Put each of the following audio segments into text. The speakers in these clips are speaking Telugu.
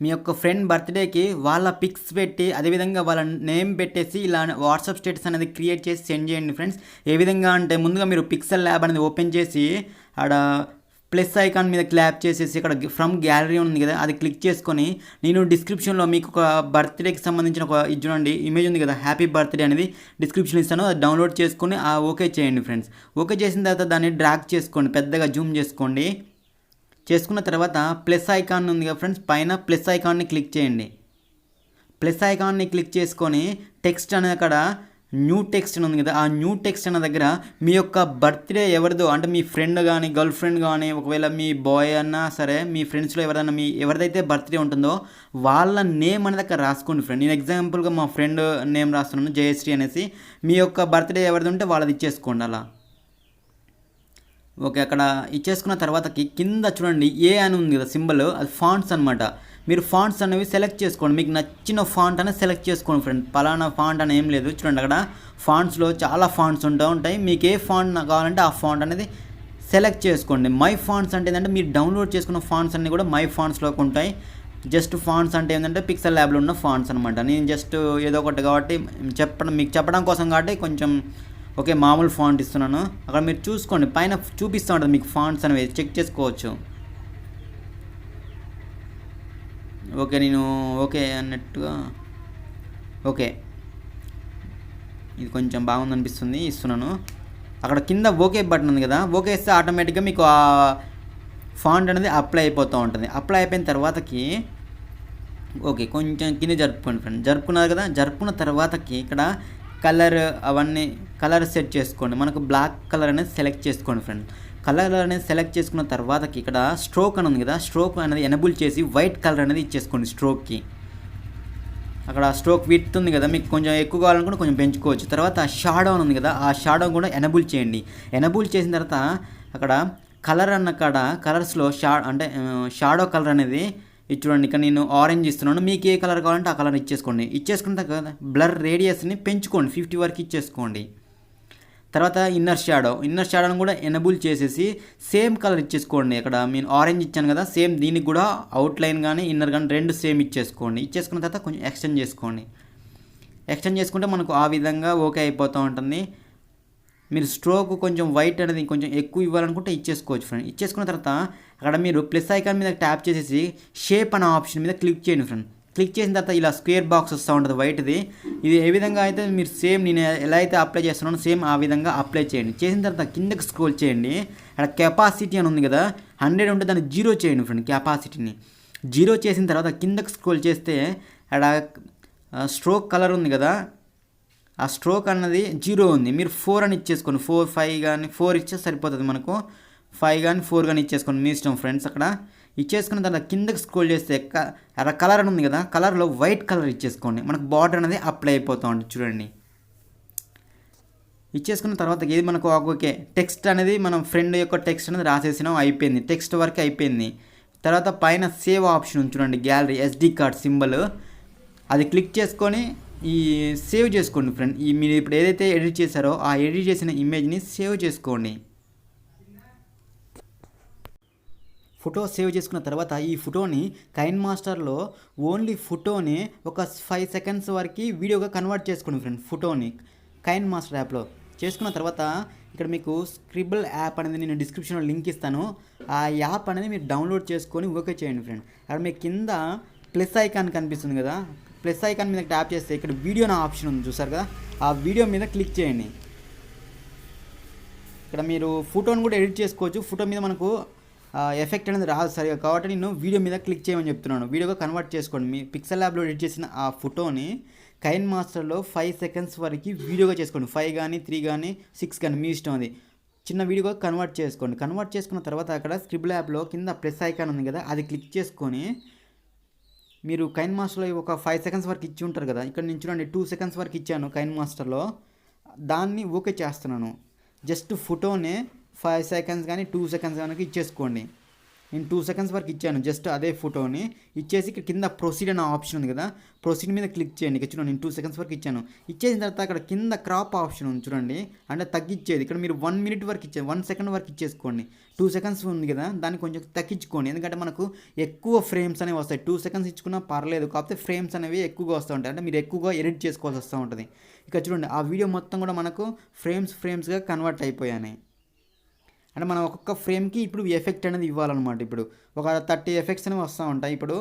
మీ యొక్క ఫ్రెండ్ బర్త్డేకి వాళ్ళ పిక్స్ పెట్టి అదేవిధంగా వాళ్ళ నేమ్ పెట్టేసి ఇలా వాట్సాప్ స్టేటస్ అనేది క్రియేట్ చేసి సెండ్ చేయండి ఫ్రెండ్స్. ఏ విధంగా అంటే ముందుగా మీరు పిక్సెల్ ల్యాబ్ అనేది ఓపెన్ చేసి ఆడ ప్లస్ ఐకాన్ మీద క్లాప్ చేసేసి ఇక్కడ ఫ్రమ్ గ్యాలరీ ఉంది కదా, అది క్లిక్ చేసుకొని నేను డిస్క్రిప్షన్లో మీకు ఒక బర్త్డేకి సంబంధించిన ఒక ఇది చూడండి ఇమేజ్ ఉంది కదా, హ్యాపీ బర్త్డే అనేది డిస్క్రిప్షన్ ఇస్తాను, అది డౌన్లోడ్ చేసుకొని ఓకే చేయండి ఫ్రెండ్స్. ఓకే చేసిన తర్వాత దాన్ని డ్రాగ్ చేసుకోండి, పెద్దగా జూమ్ చేసుకోండి. చేసుకున్న తర్వాత ప్లస్ ఐకాన్ ఉంది కదా ఫ్రెండ్స్, పైన ప్లస్ ఐకాన్ని క్లిక్ చేయండి. ప్లస్ ఐకాన్ని క్లిక్ చేసుకొని టెక్స్ట్ అనేది అక్కడ న్యూ టెక్స్ట్ అని ఉంది కదా, ఆ న్యూ టెక్స్ట్ అన్న దగ్గర మీ యొక్క బర్త్డే ఎవరిదో అంటే మీ ఫ్రెండ్ కానీ గర్ల్ ఫ్రెండ్ కానీ ఒకవేళ మీ బాయ్ అన్నా సరే మీ ఫ్రెండ్స్లో ఎవరైనా ఎవరిదైతే బర్త్డే ఉంటుందో వాళ్ళ నేమ్ అనేది అక్కడ రాసుకోండి ఫ్రెండ్. నేను ఎగ్జాంపుల్గా మా ఫ్రెండ్ నేమ్ రాస్తున్నాను జయశ్రీ అనేసి. మీ యొక్క బర్త్డే ఎవరిది ఉంటే వాళ్ళది ఇచ్చేసుకోండి అలా. ఓకే, అక్కడ ఇచ్చేసుకున్న తర్వాతకి కింద చూడండి ఏ అని ఉంది కదా సింబల్, అది ఫాంట్స్ అనమాట. మీరు ఫాంట్స్ అనేవి సెలెక్ట్ చేసుకోండి, మీకు నచ్చిన ఫాంట్ అనేది సెలెక్ట్ చేసుకోండి ఫ్రెండ్. పలానా ఫాంట్ అని ఏం లేదు, చూడండి అక్కడ ఫాంట్స్లో చాలా ఫాంట్స్ ఉంటాయి. మీకు ఏ ఫాంట్ కావాలంటే ఆ ఫాంట్ అనేది సెలెక్ట్ చేసుకోండి. మై ఫాంట్స్ అంటే ఏంటంటే మీరు డౌన్లోడ్ చేసుకున్న ఫాంట్స్ అన్నీ కూడా మై ఫాంట్స్లోకి ఉంటాయి. జస్ట్ ఫాంట్స్ అంటే ఏంటంటే పిక్సెల్ ల్యాబ్లో ఉన్న ఫాంట్స్ అనమాట. నేను జస్ట్ ఏదో ఒకటి కాబట్టి మీకు చెప్పడం కోసం కాబట్టి కొంచెం ఓకే మామూలు ఫాంట్ ఇస్తున్నాను. అక్కడ మీరు చూసుకోండి, పైన చూపిస్తూ ఉంటుంది మీకు ఫాంట్స్ అనేవి చెక్ చేసుకోవచ్చు. ఓకే, నేను ఓకే అన్నట్టుగా ఓకే ఇది కొంచెం బాగుంది అనిపిస్తుంది, ఇస్తున్నాను. అక్కడ కింద ఓకే బటన్ ఉంది కదా, ఓకే ఇస్తే ఆటోమేటిక్గా మీకు ఆ ఫాంట్ అనేది అప్లై అయిపోతూ ఉంటుంది. అప్లై అయిపోయిన తర్వాతకి ఓకే కొంచెం కింద జరుపుకోండి ఫ్రెండ్. జరుపుకున్నారు కదా, జరుపుకున్న తర్వాతకి ఇక్కడ కలర్ అవన్నీ కలర్ సెట్ చేసుకోండి. మనకు బ్లాక్ కలర్ అనేది సెలెక్ట్ చేసుకోండి ఫ్రెండ్. కలర్ అనేది సెలెక్ట్ చేసుకున్న తర్వాతకి ఇక్కడ స్ట్రోక్ అని ఉంది కదా, స్ట్రోక్ అనేది ఎనబుల్ చేసి వైట్ కలర్ అనేది ఇచ్చేసుకోండి స్ట్రోక్కి. అక్కడ స్ట్రోక్ విడ్త్ ఉంది కదా, మీకు కొంచెం ఎక్కువ కావాలనుకుంటే కొంచెం పెంచుకోవచ్చు. తర్వాత షాడో అని ఉంది కదా, ఆ షాడో కూడా ఎనబుల్ చేయండి. ఎనబుల్ చేసిన తర్వాత అక్కడ కలర్ అన్న కాడ కలర్స్లో షాడో కలర్ అనేది ఇది చూడండి, ఇక్కడ నేను ఆరెంజ్ ఇస్తున్నాను. మీకు ఏ కలర్ కావాలంటే ఆ కలర్ ఇచ్చేసుకోండి. ఇచ్చేసుకున్న తర్వాత బ్లర్ రేడియస్ని పెంచుకోండి, 50 వరకు ఇచ్చేసుకోండి. తర్వాత ఇన్నర్ షాడోని కూడా ఎనబుల్ చేసేసి సేమ్ కలర్ ఇచ్చేసుకోండి. ఇక్కడ నేను ఆరెంజ్ ఇచ్చాను కదా, సేమ్ దీనికి కూడా అవుట్లైన్ కానీ ఇన్నర్ కానీ రెండు సేమ్ ఇచ్చేసుకోండి. ఇచ్చేసుకున్న తర్వాత కొంచెం ఎక్స్టెండ్ చేసుకోండి. ఎక్స్టెండ్ చేసుకుంటే మనకు ఆ విధంగా ఓకే అయిపోతూ ఉంటుంది. మీరు స్ట్రోక్ కొంచెం వైట్ అనేది కొంచెం ఎక్కువ ఇవ్వాలనుకుంటే ఇచ్చేసుకోవచ్చు ఫ్రెండ్. ఇచ్చేసుకున్న తర్వాత అక్కడ మీరు ప్లస్ ఐకాన్ మీద ట్యాప్ చేసేసి షేప్ అనే ఆప్షన్ మీద క్లిక్ చేయండి ఫ్రెండ్. క్లిక్ చేసిన తర్వాత ఇలా స్క్వేర్ బాక్స్ వస్తూ ఉంటుంది వైట్ది. ఇది ఏ విధంగా అయితే మీరు సేమ్ నేను ఎలా అయితే అప్లై చేస్తున్నానో సేమ్ ఆ విధంగా అప్లై చేయండి. చేసిన తర్వాత కిందకి స్క్రోల్ చేయండి. అక్కడ కెపాసిటీ అని ఉంది కదా, 100 ఉంటే దాన్ని 0 చేయండి ఫ్రెండ్. కెపాసిటీని 0 చేసిన తర్వాత కిందకి స్క్రోల్ చేస్తే అక్కడ స్ట్రోక్ కలర్ ఉంది కదా, ఆ స్ట్రోక్ అన్నది 0 ఉంది. మీరు 4 అని ఇచ్చేసుకోండి. 4, 5 కానీ 4 ఇచ్చే సరిపోతుంది మనకు. 5 కానీ 4 కానీ ఇచ్చేసుకోండి, మీ ఇష్టం ఫ్రెండ్స్. అక్కడ ఇచ్చేసుకున్న తర్వాత కిందకి స్క్రోల్ చేస్తే అక్కడ కలర్ అని ఉంది కదా, కలర్లో వైట్ కలర్ ఇచ్చేసుకోండి. మనకు బార్డర్ అనేది అప్లై అయిపోతూ ఉంటుంది చూడండి. ఇచ్చేసుకున్న తర్వాత ఇది మనకు ఓకే టెక్స్ట్ అనేది మనం ఫ్రెండ్ యొక్క టెక్స్ట్ అనేది రాసేసినాం, అయిపోయింది. టెక్స్ట్ వరకు అయిపోయింది. తర్వాత పైన సేవ్ ఆప్షన్ ఉంది చూడండి, గ్యాలరీ SD కార్డ్ సింబల్, అది క్లిక్ చేసుకొని ఈ సేవ్ చేసుకోండి ఫ్రెండ్. ఈ మీరు ఇప్పుడు ఏదైతే ఎడిట్ చేశారో ఆ ఎడిట్ చేసిన ఇమేజ్ని సేవ్ చేసుకోండి. ఫోటో సేవ్ చేసుకున్న తర్వాత ఈ ఫోటోని కైన్మాస్టర్లో ఓన్లీ ఫోటోని ఒక 5 సెకండ్స్ వరకు వీడియోగా కన్వర్ట్ చేసుకోండి ఫ్రెండ్. ఫోటోని కైన్మాస్టర్ యాప్లో చేసుకున్న తర్వాత ఇక్కడ మీకు స్క్రిబుల్ యాప్ అనేది నేను డిస్క్రిప్షన్లో లింక్ ఇస్తాను. ఆ యాప్ అనేది మీరు డౌన్లోడ్ చేసుకొని ఓకే చేయండి ఫ్రెండ్. అక్కడ మీకు కింద ప్లస్ ఐకాన్ కనిపిస్తుంది కదా, ప్లస్ ఐకాన్ మీద ట్యాప్ చేస్తే ఇక్కడ వీడియో నా ఆప్షన్ ఉంది చూసారు కదా, ఆ వీడియో మీద క్లిక్ చేయండి. ఇక్కడ మీరు ఫోటోని కూడా ఎడిట్ చేసుకోవచ్చు. ఫోటో మీద మనకు ఎఫెక్ట్ అనేది రాదు సరిగా, కాబట్టి నేను వీడియో మీద క్లిక్ చేయమని చెప్తున్నాను. వీడియోగా కన్వర్ట్ చేసుకోండి. మీ పిక్సెల్ ల్యాబ్లో ఎడిట్ చేసిన ఆ ఫోటోని కైన్మాస్టర్లో 5 సెకండ్స్ వరకు వీడియోగా చేసుకోండి. 5 కానీ 3 కానీ 6 కానీ మీ ఇష్టం, అది చిన్న వీడియోగా కన్వర్ట్ చేసుకోండి. కన్వర్ట్ చేసుకున్న తర్వాత అక్కడ స్క్రిబుల్ యాప్లో కింద ప్లస్ ఐకాన్ ఉంది కదా, అది క్లిక్ చేసుకొని మీరు కైన్మాస్టర్లో ఒక 5 సెకండ్స్ వరకు ఇచ్చి ఉంటారు కదా, ఇక్కడ నేను చూడండి 2 సెకండ్స్ వరకు ఇచ్చాను కైన్మాస్టర్లో, దాన్ని ఓకే చేస్తున్నాను. జస్ట్ ఫోటోనే 5 సెకండ్స్ కానీ 2 సెకండ్స్ కనుక ఇచ్చేసుకోండి. నేను 2 సెకండ్స్ వరకు ఇచ్చాను జస్ట్ అదే ఫోటోని ఇచ్చేసి ఇక్కడ కింద ప్రొసీడ్ అనే ఆప్షన్ ఉంది కదా, ప్రొసీడ్ మీద క్లిక్ చేయండి. ఇక్కడ చూడండి నేను 2 సెకండ్స్ వరకు ఇచ్చాను. ఇచ్చేసిన తర్వాత అక్కడ కింద క్రాప్ ఆప్షన్ ఉంది చూడండి, అంటే తగ్గించేది. ఇక్కడ మీరు 1 మినిట్ వరకు ఇచ్చే 1 సెకండ్ వరకు ఇచ్చేసుకోండి. 2 సెకండ్స్ ఉంది కదా దాన్ని కొంచెం తగ్గించుకోండి, ఎందుకంటే మనకు ఎక్కువ ఫ్రేమ్స్ అనేవి వస్తాయి. 2 సెకండ్స్ ఇచ్చుకున్నా పర్లేదు, కాకపోతే ఫ్రేమ్స్ అనేవి ఎక్కువగా వస్తూ ఉంటాయి, అంటే మీరు ఎక్కువగా ఎడిట్ చేసుకోవాల్సి వస్తూ ఉంటుంది. ఇక్కడ చూడండి ఆ వీడియో మొత్తం కూడా మనకు ఫ్రేమ్స్గా కన్వర్ట్ అయిపోయాయి. అంటే మనం ఒక్కొక్క ఫ్రేమ్కి ఇప్పుడు ఎఫెక్ట్ అనేది ఇవ్వాలన్నమాట. ఇప్పుడు ఒక 30 ఎఫెక్ట్స్ అనేవి వస్తూ ఉంటాయి ఇప్పుడు.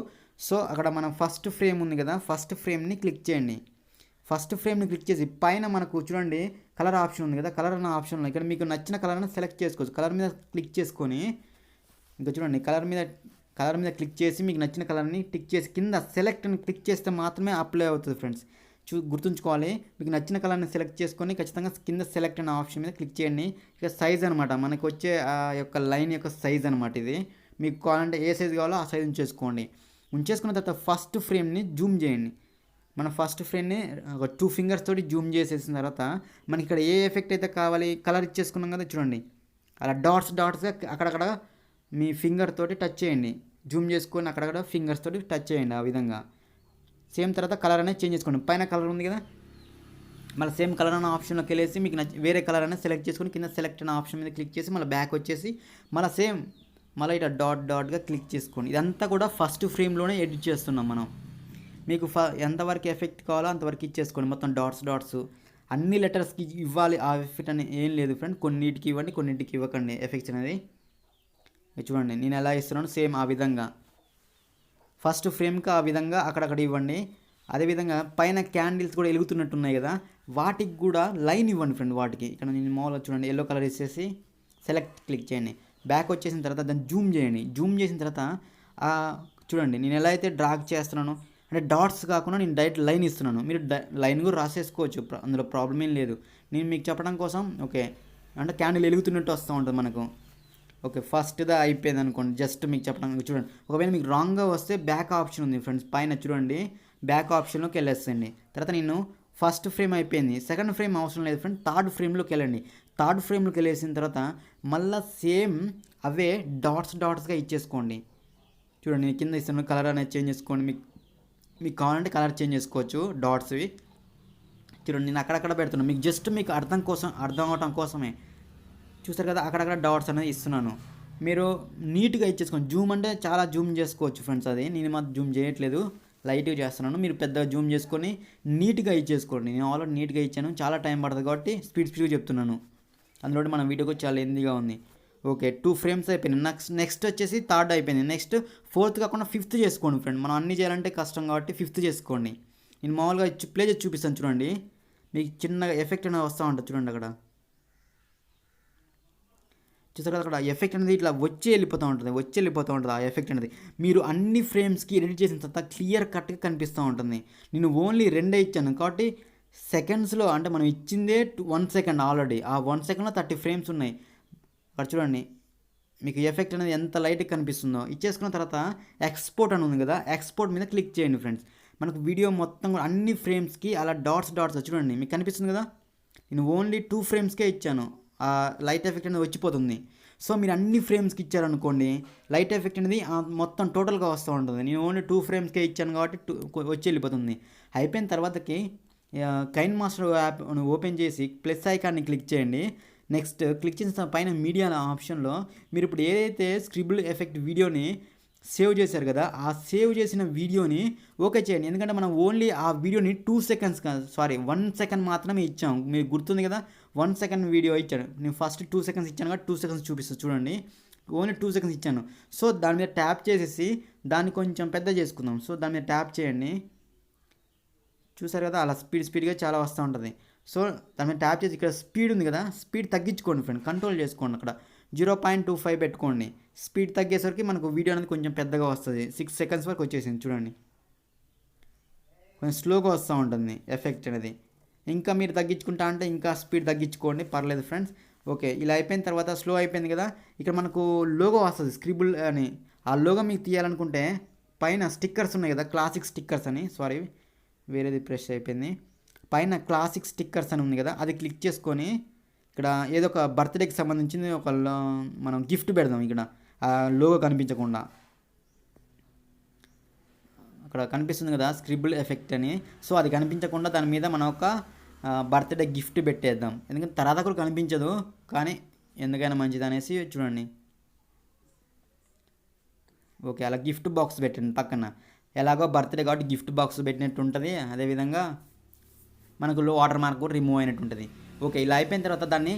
సో అక్కడ మనం ఫస్ట్ ఫ్రేమ్ ఉంది కదా, ఫస్ట్ ఫ్రేమ్ని క్లిక్ చేయండి. ఫస్ట్ ఫ్రేమ్ని క్లిక్ చేసి పైన మనకు చూడండి కలర్ ఆప్షన్ ఉంది కదా, కలర్ అన్న ఆప్షన్లో ఇక్కడ మీకు నచ్చిన కలర్ని సెలెక్ట్ చేసుకోవచ్చు. కలర్ మీద క్లిక్ చేసుకొని ఇంకా చూడండి కలర్ మీద క్లిక్ చేసి మీకు నచ్చిన కలర్ని టిక్ చేసి కింద సెలెక్ట్ అని క్లిక్ చేస్తే మాత్రమే అప్లై అవుతుంది ఫ్రెండ్స్. గుర్తుంచుకోవాలి, మీకు నచ్చిన కలర్ని సెలెక్ట్ చేసుకొని ఖచ్చితంగా కింద సెలెక్ట్ అనే ఆప్షన్ మీద క్లిక్ చేయండి. ఇక సైజ్ అనమాట, మనకు వచ్చే ఆ యొక్క లైన్ యొక్క సైజ్ అనమాట ఇది. మీకు కావాలంటే ఏ సైజ్ కావాలో ఆ సైజ్ ఉంచేసుకున్న తర్వాత ఫస్ట్ ఫ్రేమ్ని జూమ్ చేయండి. మన ఫస్ట్ ఫ్రేమ్ని ఒక 2 ఫింగర్స్ తోటి జూమ్ చేసేసిన తర్వాత మనకి ఇక్కడ ఏ ఎఫెక్ట్ అయితే కావాలి కలర్ ఇచ్చేసుకున్నాం కదా చూడండి, అలా డాట్స్గా అక్కడక్కడ మీ ఫింగర్ తోటి టచ్ చేయండి. జూమ్ చేసుకొని అక్కడక్కడ ఫింగర్స్ తోటి టచ్ చేయండి ఆ విధంగా. సేమ్ తర్వాత కలర్ అనేది చేంజ్ చేసుకోండి. పైన కలర్ ఉంది కదా, మళ్ళీ సేమ్ కలర్ అనే ఆప్షన్లోకి వెళ్ళేసి మీకు వేరే కలర్ అనేది సెలెక్ట్ చేసుకొని కింద సెలెక్ట్ అనే ఆప్షన్ మీద క్లిక్ చేసి మళ్ళీ బ్యాక్ వచ్చేసి మళ్ళీ ఇట్లా డాట్గా క్లిక్ చేసుకోండి. ఇదంతా కూడా ఫస్ట్ ఫ్రేమ్లోనే ఎడిట్ చేస్తున్నాం మనం. మీకు ఎంతవరకు ఎఫెక్ట్ కావాలో అంతవరకు ఇచ్చేసుకోండి. మొత్తం డాట్స్ అన్ని లెటర్స్కి ఇవ్వాలి ఆ ఎఫెక్ట్ అని ఏం లేదు ఫ్రెండ్. కొన్నిటికి ఇవ్వండి, కొన్నిటికి ఇవ్వకండి ఎఫెక్ట్స్ అనేది. చూడండి నేను ఎలా ఇస్తున్నాను సేమ్ ఆ విధంగా ఫస్ట్ ఫ్రేమ్కి ఆ విధంగా అక్కడక్కడ ఇవ్వండి. అదేవిధంగా పైన క్యాండిల్స్ కూడా వెలుగుతున్నట్టున్నాయి కదా, వాటికి కూడా లైన్ ఇవ్వండి ఫ్రెండ్. వాటికి ఇక్కడ నేను మామూలుగా చూడండి ఎల్లో కలర్ ఇచ్చేసి సెలెక్ట్ క్లిక్ చేయండి. బ్యాక్ వచ్చేసిన తర్వాత దాన్ని జూమ్ చేయండి. జూమ్ చేసిన తర్వాత చూడండి నేను ఎలా అయితే డ్రాగ్ చేస్తున్నాను అంటే డాట్స్ కాకుండా నేను డైరెక్ట్ లైన్ ఇస్తున్నాను. మీరు లైన్ కూడా రాసేసుకోవచ్చు, అందులో ప్రాబ్లం ఏం లేదు. నేను మీకు చెప్పడం కోసం ఓకే, అంటే క్యాండిల్ వెలుగుతున్నట్టు వస్తూ ఉంటుంది మనకు. ఓకే ఫస్ట్దా అయిపోయింది అనుకోండి, జస్ట్ మీకు చెప్పడానికి చూడండి. ఒకవేళ మీకు రాంగ్గా వస్తే బ్యాక్ ఆప్షన్ ఉంది ఫ్రెండ్స్, పైన చూడండి బ్యాక్ ఆప్షన్లోకి వెళ్ళేస్తుంది. తర్వాత నేను ఫస్ట్ ఫ్రేమ్ అయిపోయింది, సెకండ్ ఫ్రేమ్ అవసరం లేదు ఫ్రెండ్, థర్డ్ ఫ్రేమ్లోకి వెళ్ళండి. థర్డ్ ఫ్రేమ్లోకి వెళ్ళేసిన తర్వాత మళ్ళీ సేమ్ అవే డాట్స్గా ఇచ్చేసుకోండి. చూడండి నేను కింద ఇస్తాను, కలర్ అనేది చేంజ్ చేసుకోండి. మీకు కావాలంటే కలర్ చేంజ్ చేసుకోవచ్చు డాట్స్వి. చూడండి నేను అక్కడక్కడ పెడుతున్నాను మీకు జస్ట్ మీకు అర్థం అవటం కోసమే. చూసారు కదా అక్కడక్కడ డాట్స్ అనేది ఇస్తున్నాను. మీరు నీట్గా ఇచ్చేసుకోండి. జూమ్ అంటే చాలా జూమ్ చేసుకోవచ్చు ఫ్రెండ్స్, అది నేను మాత్రం జూమ్ చేయట్లేదు, లైట్గా చేస్తున్నాను. మీరు పెద్దగా జూమ్ చేసుకొని నీట్గా ఇచ్చేసుకోండి. నేను ఆల్రెడీ నీట్గా ఇచ్చాను, చాలా టైం పడుతుంది కాబట్టి స్పీడ్గా చెప్తున్నాను. అందులో మన వీడియోకి చాలా లెంతీగా ఉంది. ఓకే 2 ఫ్రేమ్స్ అయిపోయినాయి. నెక్స్ట్ వచ్చేసి థర్డ్ అయిపోయింది. నెక్స్ట్ ఫోర్త్ కాకుండా 5th చేసుకోండి ఫ్రెండ్. మనం అన్నీ చేయాలంటే కష్టం కాబట్టి 5th చేసుకోండి. నేను మామూలుగా ప్లే చేసి చూపిస్తాను చూడండి, మీకు చిన్నగా ఎఫెక్ట్ అనేది వస్తూ ఉంటుంది చూడండి. అక్కడ చూసారు కదా, అక్కడ ఎఫెక్ట్ అనేది ఇట్లా వచ్చి వెళ్ళిపోతూ ఉంటుంది ఆ ఎఫెక్ట్ అనేది. మీరు అన్ని ఫ్రేమ్స్కి ఎడిట్ చేసిన తర్వాత క్లియర్ కట్గా కనిపిస్తూ ఉంటుంది. నేను ఓన్లీ 2 ఇచ్చాను కాబట్టి సెకండ్స్లో, అంటే మనం ఇచ్చిందే 1 సెకండ్ ఆల్రెడీ. ఆ 1 సెకండ్లో 30 ఫ్రేమ్స్ ఉన్నాయి. అక్కడ చూడండి మీకు ఎఫెక్ట్ అనేది ఎంత లైట్గా కనిపిస్తుందో. ఇచ్చేసుకున్న తర్వాత ఎక్స్పోర్ట్ అని ఉంది కదా, ఎక్స్పోర్ట్ మీద క్లిక్ చేయండి ఫ్రెండ్స్. మనకు వీడియో మొత్తం కూడా అన్ని ఫ్రేమ్స్కి అలా డాట్స్ చూడండి మీకు కనిపిస్తుంది కదా. నేను ఓన్లీ 2 ఫ్రేమ్స్కే ఇచ్చాను, ఆ లైట్ ఎఫెక్ట్ అనేది వచ్చిపోతుంది. సో మీరు అన్ని ఫ్రేమ్స్కి ఇచ్చారనుకోండి లైట్ ఎఫెక్ట్ అనేది మొత్తం టోటల్గా వస్తూ ఉంటుంది. నేను ఓన్లీ 2 ఫ్రేమ్స్కే ఇచ్చాను కాబట్టి వచ్చి వెళ్ళిపోతుంది. అయిపోయిన తర్వాతకి కైన్మాస్టర్ యాప్ ఓపెన్ చేసి ప్లస్ ఐకాన్ని క్లిక్ చేయండి. నెక్స్ట్ క్లిక్ చేసిన పైన మీడియా ఆప్షన్లో మీరు ఇప్పుడు ఏదైతే స్క్రిబుల్ ఎఫెక్ట్ వీడియోని సేవ్ చేశారు కదా, ఆ సేవ్ చేసిన వీడియోని ఓకే చేయండి. ఎందుకంటే మనం ఓన్లీ ఆ వీడియోని 1 సెకండ్ మాత్రమే ఇచ్చాం. మీకు గుర్తుంది కదా, 1 సెకండ్ వీడియో ఇచ్చాను. నేను ఫస్ట్ 2 సెకండ్స్ ఇచ్చాను కాబట్టి 2 సెకండ్స్ చూపిస్తాను చూడండి. ఓన్లీ 2 సెకండ్స్ ఇచ్చాను. సో దాని మీద ట్యాప్ చేసేసి దాన్ని కొంచెం పెద్ద చేసుకుందాం. సో దాని మీద ట్యాప్ చేయండి. చూసారు కదా అలా స్పీడ్గా చాలా వస్తూ ఉంటుంది. సో దాని మీద ట్యాప్ చేసి ఇక్కడ స్పీడ్ ఉంది కదా, స్పీడ్ తగ్గించుకోండి ఫ్రెండ్, కంట్రోల్ చేసుకోండి. అక్కడ 0.25 పెట్టుకోండి. స్పీడ్ తగ్గేసరికి మనకు వీడియో అనేది కొంచెం పెద్దగా వస్తుంది. 6 సెకండ్స్ వరకు వచ్చేసింది చూడండి. కొంచెం స్లోగా వస్తూ ఉంటుంది ఎఫెక్ట్ అనేది. ఇంకా మీరు తగ్గించుకుంటా అంటే ఇంకా స్పీడ్ తగ్గించుకోండి, పర్లేదు ఫ్రెండ్స్. ఓకే ఇలా అయిపోయిన తర్వాత స్లో అయిపోయింది కదా, ఇక్కడ మనకు లోగో వస్తుంది స్క్రిబుల్ అని. ఆ లోగో మీకు తీయాలనుకుంటే పైన స్టిక్కర్స్ ఉన్నాయి కదా, క్లాసిక్ స్టిక్కర్స్ అని, వేరేది ప్రెస్ అయిపోయింది. పైన క్లాసిక్ స్టిక్కర్స్ అని ఉంది కదా, అది క్లిక్ చేసుకొని ఇక్కడ ఏదో ఒక బర్త్డేకి సంబంధించింది మనం గిఫ్ట్ పెడదాం. ఇక్కడ లోగో కనిపించకుండా. అక్కడ కనిపిస్తుంది కదా స్క్రిబుల్ ఎఫెక్ట్ అని. సో అది కనిపించకుండా దాని మీద మనం ఒక బర్త్డే గిఫ్ట్ పెట్టేద్దాం. ఎందుకంటే తర్వాత కూడా కనిపించదు, కానీ ఎందుకైనా మంచిది అనేసి చూడండి. ఓకే, అలా గిఫ్ట్ బాక్స్ పెట్టండి పక్కన. ఎలాగో బర్త్డే కాబట్టి గిఫ్ట్ బాక్స్ పెట్టినట్టు ఉంటుంది. అదేవిధంగా మనకు వాటర్ మార్క్ కూడా రిమూవ్ అయినట్టు ఉంటుంది. ఓకే, ఇలా అయిపోయిన తర్వాత దాన్ని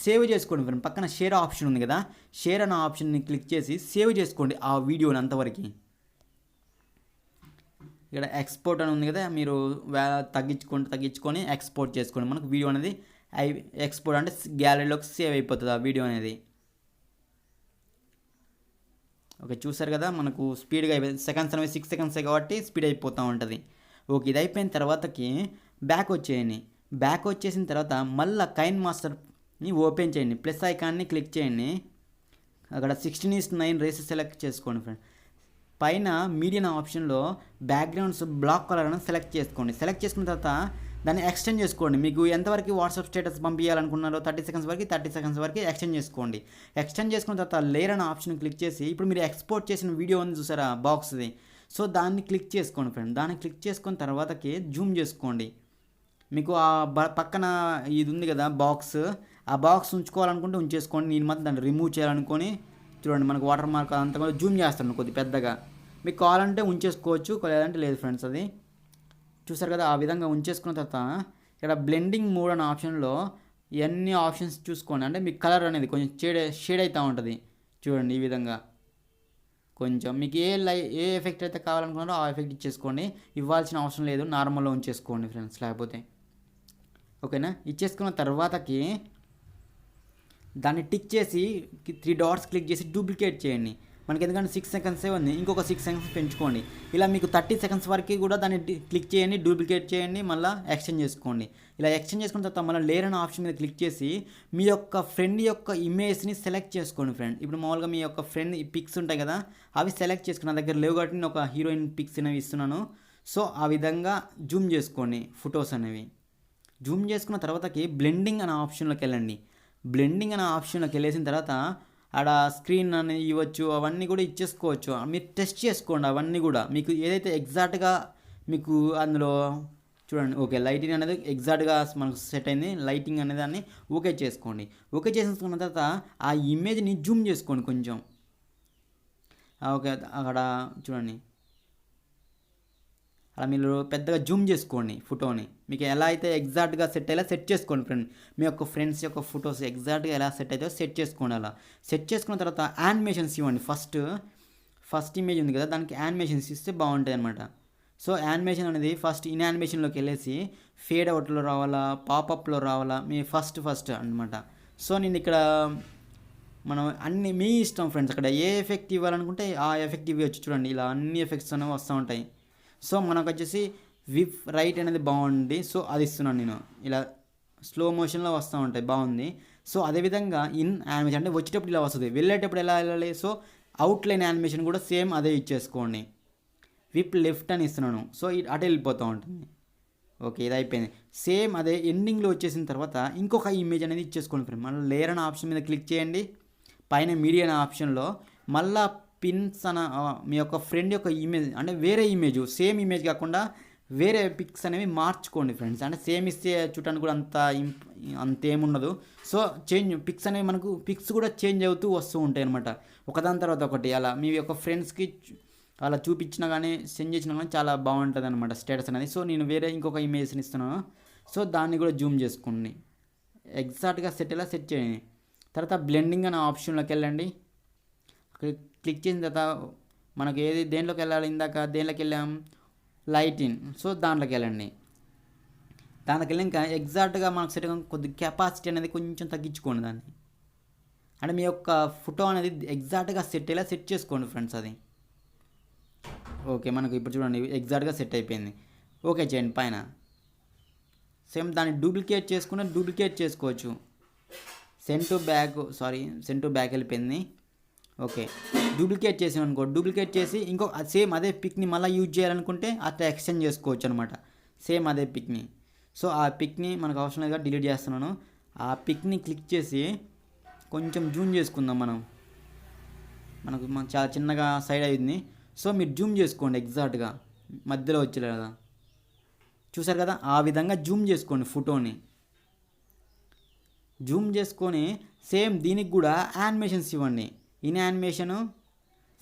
సేవ్ చేసుకోండి ఫ్రెండ్. పక్కన షేర్ ఆప్షన్ ఉంది కదా, షేర్ అనే ఆప్షన్ని క్లిక్ చేసి సేవ్ చేసుకోండి ఆ వీడియోని అంతవరకు. ఇక్కడ ఎక్స్పోర్ట్ అని ఉంది కదా, మీరు తగ్గించుకొని ఎక్స్పోర్ట్ చేసుకోండి. మనకు వీడియో అనేది ఎక్స్పోర్ట్ అంటే గ్యాలరీలోకి సేవ్ అయిపోతుంది ఆ వీడియో అనేది. ఓకే, చూసారు కదా మనకు స్పీడ్గా అయిపోయింది. సెకండ్స్ అనేవి 6 సెకండ్సే కాబట్టి స్పీడ్ అయిపోతూ ఉంటుంది. ఓకే, ఇది అయిపోయిన తర్వాతకి బ్యాక్ వచ్చేయండి. బ్యాక్ వచ్చేసిన తర్వాత మళ్ళీ కైన్ మాస్టర్ని ఓపెన్ చేయండి. ప్లస్ ఐకాన్ని క్లిక్ చేయండి. అక్కడ 16:9 రేసెస్ సెలెక్ట్ చేసుకోండి ఫ్రెండ్. పైన మీడియన్ ఆప్షన్లో బ్యాక్గ్రౌండ్స్ బ్లాక్ కలర్ అని సెలెక్ట్ చేసుకోండి. సెలెక్ట్ చేసుకున్న తర్వాత దాన్ని ఎక్స్టెండ్ చేసుకోండి. మీకు ఎంతవరకు వాట్సాప్ స్టేటస్ పంపించాలనుకున్నారో 30 సెకండ్స్ వరకు ఎక్స్టెండ్ చేసుకోండి. ఎక్స్టెండ్ చేసుకున్న తర్వాత లేయర్ అనే ఆప్షన్ క్లిక్ చేసి ఇప్పుడు మీరు ఎక్స్పోర్ట్ చేసిన వీడియో ఉంది చూసారా బాక్స్ది, సో దాన్ని క్లిక్ చేసుకోండి ఫ్రెండ్. దాన్ని క్లిక్ చేసుకున్న తర్వాతకి జూమ్ చేసుకోండి. మీకు ఆ పక్కన ఇది ఉంది కదా బాక్స్, ఆ బాక్స్ ఉంచుకోవాలనుకుంటే ఉంచేసుకోండి. నేను మాత్రం దాన్ని రిమూవ్ చేయాలనుకొని చూడండి మనకు వాటర్ మార్క్ అంతా కూడా జూమ్ చేస్తాను కొద్ది పెద్దగా. మీకు కావాలంటే ఉంచేసుకోవచ్చు, లేదంటే లేదు ఫ్రెండ్స్. అది చూసారు కదా, ఆ విధంగా ఉంచేసుకున్న తర్వాత ఇక్కడ బ్లెండింగ్ మోడ్ అనే ఆప్షన్లో ఎన్ని ఆప్షన్స్ చూసుకోండి. అంటే మీకు కలర్ అనేది కొంచెం షేడ్ అవుతూ ఉంటుంది చూడండి. ఈ విధంగా కొంచెం మీకు ఏ ఎఫెక్ట్ అయితే కావాలనుకున్నారో ఆ ఎఫెక్ట్ ఇచ్చేసుకోండి. ఇవ్వాల్సిన అవసరం లేదు, నార్మల్లో ఉంచేసుకోండి ఫ్రెండ్స్. లేకపోతే ఓకేనా, ఇచ్చేసుకున్న తర్వాతకి దాన్ని టిక్ చేసి 3 డాట్స్ క్లిక్ చేసి డూప్లికేట్ చేయండి. మనకి ఎందుకంటే 6 సెకండ్సే ఉంది, ఇంకొక 6 సెకండ్స్ పెంచుకోండి. ఇలా మీకు 30 సెకండ్స్ వరకు కూడా దాన్ని క్లిక్ చేయండి, డూప్లికేట్ చేయండి, మళ్ళీ ఎక్స్టెండ్ చేసుకోండి. ఇలా ఎక్స్టెండ్ చేసుకున్న తర్వాత మళ్ళీ లేయర్ అనే ఆప్షన్ మీద క్లిక్ చేసి మీ యొక్క ఫ్రెండ్ యొక్క ఇమేజ్ని సెలెక్ట్ చేసుకోండి ఫ్రెండ్. ఇప్పుడు మామూలుగా మీ యొక్క ఫ్రెండ్ పిక్స్ ఉంటాయి కదా, అవి సెలెక్ట్ చేసుకుని నా దగ్గర లేవు కాబట్టి నేను ఒక హీరోయిన్ పిక్స్ అనేవి ఇస్తున్నాను. సో ఆ విధంగా జూమ్ చేసుకోండి ఫొటోస్ అనేవి. జూమ్ చేసుకున్న తర్వాతకి బ్లెండింగ్ అనే ఆప్షన్లోకి వెళ్ళండి. బ్లెండింగ్ అనే ఆప్షన్లోకి వెళ్ళేసిన తర్వాత ఆడ స్క్రీన్ అని ఇవ్వచ్చు, అవన్నీ కూడా ఇచ్చేసుకోవచ్చు. మీరు టెస్ట్ చేసుకోండి అవన్నీ కూడా. మీకు ఏదైతే ఎగ్జాక్ట్గా మీకు అందులో చూడండి. ఓకే, లైటింగ్ అనేది ఎగ్జాక్ట్గా మనకు సెట్ అయింది. లైటింగ్ అనేది దాన్ని ఓకే చేసుకోండి. ఓకే చేసుకున్న తర్వాత ఆ ఇమేజ్ని జూమ్ చేసుకోండి కొంచెం. ఓకే, అక్కడ చూడండి అలా మీరు పెద్దగా జూమ్ చేసుకోండి ఫోటోని. మీకు ఎలా అయితే ఎగ్జాక్ట్గా సెట్ అయ్యేలా సెట్ చేసుకోండి ఫ్రెండ్. మీ యొక్క ఫ్రెండ్స్ యొక్క ఫొటోస్ ఎగ్జాక్ట్గా ఎలా సెట్ అయితే సెట్ చేసుకోండి. అలా సెట్ చేసుకున్న తర్వాత యానిమేషన్స్ ఇవ్వండి. ఫస్ట్ ఇమేజ్ ఉంది కదా, దానికి యానిమేషన్స్ ఇస్తే బాగుంటుంది అనమాట. సో యానిమేషన్ అనేది ఫస్ట్ ఇన్ యానిమేషన్లోకి వెళ్ళేసి ఫేడ్ అవుట్లో రావాలా, పాపప్లో రావాలా, మీ ఫస్ట్ అనమాట. సో నేను ఇక్కడ మనం అన్ని మీ ఇష్టం ఫ్రెండ్స్. అక్కడ ఏ ఎఫెక్ట్ ఇవ్వాలనుకుంటే ఆ ఎఫెక్ట్ ఇవ్వచ్చు. చూడండి ఇలా అన్ని ఎఫెక్ట్స్ అనేవి వస్తూ ఉంటాయి. సో మనకు వచ్చేసి విప్ రైట్ అనేది బాగుంది, సో అది ఇస్తున్నాను నేను. ఇలా స్లో మోషన్లో వస్తూ ఉంటాయి, బాగుంది. సో అదేవిధంగా ఇన్ యానిమేషన్ అంటే వచ్చేటప్పుడు ఇలా వస్తుంది, వెళ్ళేటప్పుడు ఎలా వెళ్ళాలి. సో అవుట్లైన్ యానిమేషన్ కూడా సేమ్ అదే ఇచ్చేసుకోండి. విప్ లెఫ్ట్ అని ఇస్తున్నాను, సో అటు వెళ్ళిపోతూ ఉంటుంది. ఓకే, ఇది అయిపోయింది. సేమ్ అదే ఎండింగ్లో వచ్చేసిన తర్వాత ఇంకొక ఇమేజ్ అనేది ఇచ్చేసుకోండి ఫ్రెండ్. మళ్ళీ లేయర్ అనే ఆప్షన్ మీద క్లిక్ చేయండి. పైన మీడియా అనే ఆప్షన్లో మళ్ళీ పిన్స్ అన్న మీ యొక్క ఫ్రెండ్ యొక్క ఇమేజ్ అంటే వేరే ఇమేజ్, సేమ్ ఇమేజ్ కాకుండా వేరే పిక్స్ అనేవి మార్చుకోండి ఫ్రెండ్స్. అంటే సేమ్ ఇస్తే చూడటానికి కూడా అంతేముండదు. సో పిక్స్ అనేవి మనకు పిక్స్ కూడా చేంజ్ అవుతూ వస్తూ ఉంటాయి అనమాట, ఒకదాని తర్వాత ఒకటి. అలా మీ యొక్క ఫ్రెండ్స్కి అలా చూపించినా కానీ సెండ్ చేసినా కానీ చాలా బాగుంటుంది అనమాట స్టేటస్ అనేది. సో నేను వేరే ఇంకొక ఇమేజ్ని ఇస్తున్నాను, సో దాన్ని కూడా జూమ్ చేసుకోండి. ఎగ్జాక్ట్గా సెట్ చేయండి. తర్వాత బ్లెండింగ్ అనే ఆప్షన్లోకి వెళ్ళండి. క్లిక్ చేసిన తర్వాత మనకు దేంట్లోకి వెళ్ళాలి, ఇందాక దేంట్లోకి వెళ్ళాం, లైటింగ్. సో దాంట్లోకి వెళ్ళండి. దాంట్లోకి వెళ్ళి ఇంకా ఎగ్జాక్ట్గా మనకు సెట్ కొద్ది కెపాసిటీ అనేది కొంచెం తగ్గించుకోండి దాన్ని. అంటే మీ యొక్క ఫోటో అనేది ఎగ్జాక్ట్గా సెట్ అయ్యేలా సెట్ చేసుకోండి ఫ్రెండ్స్. అది ఓకే, మనకు ఇప్పుడు చూడండి ఎగ్జాక్ట్గా సెట్ అయిపోయింది. ఓకే చేయండి. పైన సేమ్ దాన్ని డూప్లికేట్ చేసుకోవచ్చు. సెండ్ టు బ్యాక్ వెళ్ళిపోయింది. ఓకే, డూప్లికేట్ చేసాం అనుకో, డూప్లికేట్ చేసి ఇంకో సేమ్ అదే పిక్ని మళ్ళీ యూజ్ చేయాలనుకుంటే అట్లా ఎక్స్టెండ్ చేసుకోవచ్చు అనమాట, సేమ్ అదే పిక్ని. సో ఆ పిక్ని మనకు అవసరం లేదుగా డిలీట్ చేస్తున్నాను. ఆ పిక్ని క్లిక్ చేసి కొంచెం జూమ్ చేసుకుందాం మనం. మనకు చాలా చిన్నగా సైడ్ అయింది. సో మీరు జూమ్ చేసుకోండి ఎగ్జాక్ట్గా మధ్యలో వచ్చేలా కదా, చూసారు కదా, ఆ విధంగా జూమ్ చేసుకోండి ఫోటోని. జూమ్ చేసుకొని సేమ్ దీనికి కూడా యానిమేషన్స్ ఇవ్వండి. ఇన్ యానిమేషను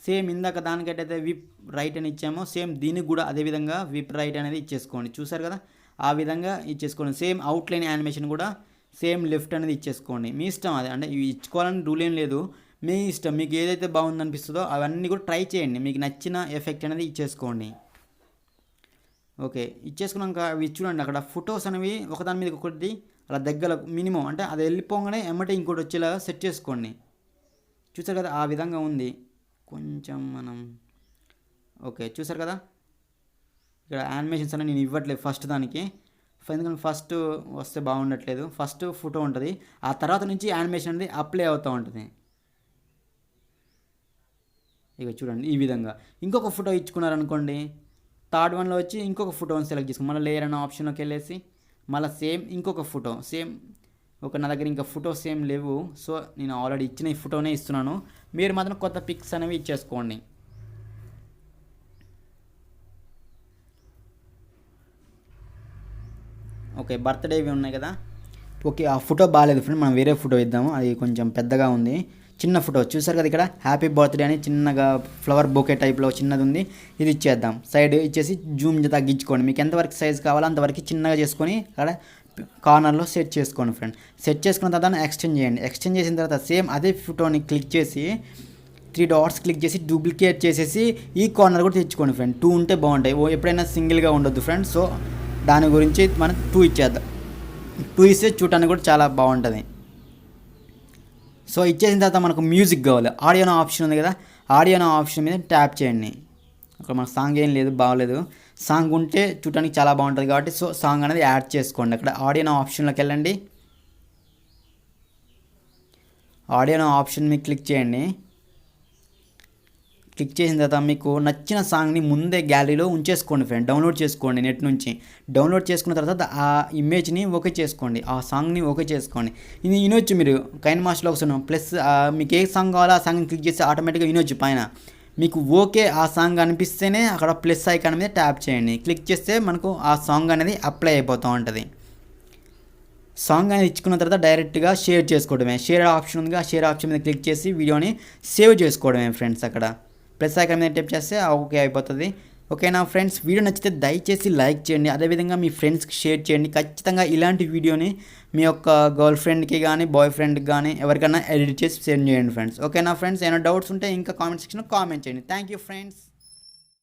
సేమ్ ఇందాక దానికైతే విప్ రైట్ అని ఇచ్చామో సేమ్ దీనికి కూడా అదేవిధంగా విప్ రైట్ అనేది ఇచ్చేసుకోండి. చూసారు కదా, ఆ విధంగా ఇచ్చేసుకోండి. సేమ్ అవుట్లైన్ యానిమేషన్ కూడా సేమ్ లెఫ్ట్ అనేది ఇచ్చేసుకోండి. మీ ఇష్టం అది, అంటే ఇవి ఇచ్చుకోవాలని రూల్ ఏం లేదు, మీ ఇష్టం. మీకు ఏదైతే బాగుందనిపిస్తుందో అవన్నీ కూడా ట్రై చేయండి. మీకు నచ్చిన ఎఫెక్ట్ అనేది ఇచ్చేసుకోండి. ఓకే, ఇచ్చేసుకున్నాక అవి చూడండి, అక్కడ ఫొటోస్ అనేవి ఒకదాని మీద ఒకటి అలా దగ్గర మినిమం, అంటే అది వెళ్ళిపోగానే ఎమ్మటే ఇంకోటి వచ్చేలా సెట్ చేసుకోండి. చూసారు కదా, ఆ విధంగా ఉంది. కొంచెం మనం ఓకే చూసారు కదా, ఇక్కడ యానిమేషన్స్ అనేవి నేను ఇవ్వట్లేదు ఫస్ట్ దానికి, ఎందుకంటే ఫస్ట్ వస్తే బాగుండట్లేదు. ఫస్ట్ ఫోటో ఉంటుంది, ఆ తర్వాత నుంచి యానిమేషన్ అనేది అప్లై అవుతూ ఉంటుంది. ఇక చూడండి ఈ విధంగా. ఇంకొక ఫోటో ఇచ్చుకున్నారనుకోండి, థర్డ్ వన్లో వచ్చి ఇంకొక ఫోటోని సెలెక్ట్ చేసుకుని మళ్ళీ లేయర్ అనే ఆప్షన్లోకి వెళ్ళేసి మళ్ళీ సేమ్ ఇంకొక ఫోటో సేమ్. ఓకే, నా దగ్గర ఇంకా ఫోటోస్ ఏం లేవు, సో నేను ఆల్రెడీ ఇచ్చిన ఈ ఫోటోనే ఇస్తున్నాను. మీరు మాత్రం కొత్త పిక్స్ అనేవి ఇచ్చేసుకోండి. ఓకే, బర్త్డేవి ఉన్నాయి కదా. ఓకే, ఆ ఫోటో బాగాలేదు ఫ్రెండ్, మనం వేరే ఫోటో ఇద్దాము. అది కొంచెం పెద్దగా ఉంది, చిన్న ఫోటో. చూసారు కదా, ఇక్కడ హ్యాపీ బర్త్డే అని చిన్నగా ఫ్లవర్ బొకే టైప్లో చిన్నది ఉంది, ఇది ఇచ్చేద్దాం. సైడ్ ఇచ్చేసి జూమ్ తగ్గించుకోండి. మీకు ఎంతవరకు సైజ్ కావాలో అంతవరకు చిన్నగా చేసుకొని అక్కడ కార్నర్లో సెట్ చేసుకోండి ఫ్రెండ్. సెట్ చేసుకున్న తర్వాత ఎక్స్టెండ్ చేయండి. ఎక్స్టెండ్ చేసిన తర్వాత సేమ్ అదే ఫోటోని క్లిక్ చేసి 3 డాట్స్ క్లిక్ చేసి డూప్లికేట్ చేసేసి ఈ కార్నర్ కూడా తెచ్చుకోండి ఫ్రెండ్. 2 ఉంటే బాగుంటాయి, ఎప్పుడైనా సింగిల్గా ఉండొద్దు ఫ్రెండ్. సో దాని గురించి మనం 2 ఇచ్చేద్దాం. 2 ఇస్తే చూడటానికి కూడా చాలా బాగుంటుంది. సో ఇచ్చేసిన తర్వాత మనకు మ్యూజిక్ కావాలి. ఆడియో ఆప్షన్ ఉంది కదా, ఆడియో ఆప్షన్ మీద ట్యాప్ చేయండి. అక్కడ మన సాంగ్ ఏం లేదు, బాగలేదు. సాంగ్ ఉంటే చూడటానికి చాలా బాగుంటుంది కాబట్టి సో సాంగ్ అనేది యాడ్ చేసుకోండి. అక్కడ ఆడియో ఆప్షన్లోకి వెళ్ళండి. ఆడియో ఆప్షన్ మీద క్లిక్ చేయండి. క్లిక్ చేసిన తర్వాత మీకు నచ్చిన సాంగ్ని ముందే గ్యాలరీలో ఉంచేసుకోండి ఫ్రెండ్. డౌన్లోడ్ చేసుకోండి నెట్ నుంచి. డౌన్లోడ్ చేసుకున్న తర్వాత ఆ ఇమేజ్ని ఓకే చేసుకోండి, ఆ సాంగ్ని ఓకే చేసుకోండి. ఇది వినొచ్చు మీరు కైన్మాస్టర్లో వస్తున్నాం ప్లస్ మీకు ఏ సాంగ్ కావాలో ఆ సాంగ్ని క్లిక్ చేసి ఆటోమేటిక్గా వినొచ్చు పైన. మీకు ఓకే ఆ సాంగ్ అనిపిస్తేనే అక్కడ ప్లస్ ఐకాన్ మీద ట్యాప్ చేయండి. క్లిక్ చేస్తే మనకు ఆ సాంగ్ అనేది అప్లై అయిపోతూ ఉంటుంది. సాంగ్ అనేది ఇచ్చుకున్న తర్వాత డైరెక్ట్గా షేర్ చేసుకోవడమే. షేర్ ఆప్షన్ ఉంది, ఆ షేర్ ఆప్షన్ మీద క్లిక్ చేసి వీడియోని సేవ్ చేసుకోవడమే ఫ్రెండ్స్. అక్కడ ప్లస్ ఐకాన్ మీద టైప్ చేస్తే ఓకే అయిపోతుంది. ఓకేనా ఫ్రెండ్స్, వీడియో నచ్చితే దయచేసి లైక్ చేయండి, అదేవిధంగా మీ ఫ్రెండ్స్కి షేర్ చేయండి. ఖచ్చితంగా ఇలాంటి వీడియోని మీ యొక్క గర్ల్ ఫ్రెండ్కి కానీ బాయ్ ఫ్రెండ్కి కానీ ఎవరికైనా ఎడిట్ చేసి సెండ్ చేయండి ఫ్రెండ్స్. ఓకేనా ఫ్రెండ్స్, ఏమైనా డౌట్స్ ఉంటే ఇంకా కామెంట్ సెక్షన్లో కామెంట్ చేయండి. Thank you friends.